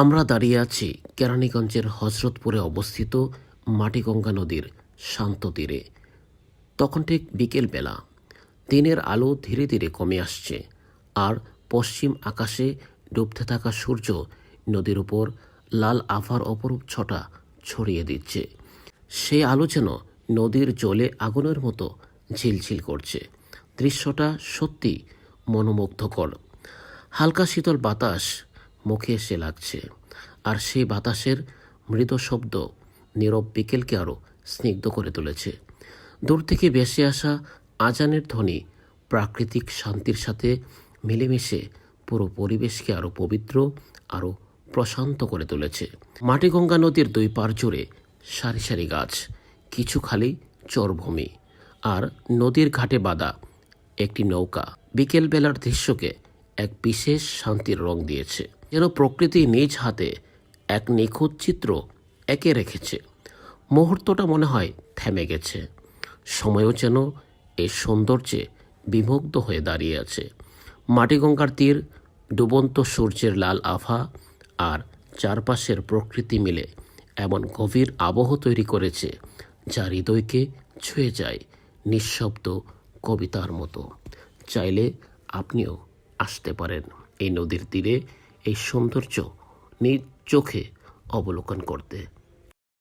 আমরা দাঁড়িয়ে আছি কেরানীগঞ্জের হজরতপুরে অবস্থিত মাটিগঙ্গা নদীর শান্ত তীরে। তখন ঠিক বিকেলবেলা। দিনের আলো ধীরে ধীরে কমে আসছে, আর পশ্চিম আকাশে ডুবতে থাকা সূর্য নদীর উপর লাল আভার অপরূপ ছটা ছড়িয়ে দিচ্ছে। সেই আলো যেন নদীর জলে আগুনের মতো ঝিলঝিল করছে। দৃশ্যটা সত্যি মনোমুগ্ধকর। হালকা শীতল বাতাস মুখে এসে লাগছে, আর সেই বাতাসের মৃদু শব্দ নীরব বিকেলকে আরও স্নিগ্ধ করে তুলেছে। দূর থেকে ভেসে আসা আজানের ধ্বনি প্রাকৃতিক শান্তির সাথে মিলেমিশে পুরো পরিবেশকে আরও পবিত্র, আরও প্রশান্ত করে তুলেছে। মাটিগঙ্গা নদীর দুই পার জুড়ে সারি সারি গাছ, কিছু খালি চরভূমি, আর নদীর ঘাটে বাঁধা একটি নৌকা বিকেলবেলার দৃশ্যকে এক বিশেষ শান্তির রং দিয়েছে। যেন প্রকৃতি নিজ হাতে এক নিখুঁত চিত্র এঁকে রেখেছে। মুহূর্তটা মনে হয় থেমে গেছে। সময়ও যেন এই সৌন্দর্যে বিমুগ্ধ হয়ে দাঁড়িয়ে আছে। মাটিগঙ্গার তীর, ডুবন্ত সূর্যের লাল আভা, আর চারপাশের প্রকৃতি মিলে এমন গভীর আবহ তৈরি করেছে যা হৃদয়কে ছুঁয়ে যায় নিঃশব্দ কবিতার মতো। চাইলে আপনিও আসতে পারেন এই নদীর তীরে এই সৌন্দর্য নিজ চোখে অবলোকন করতে।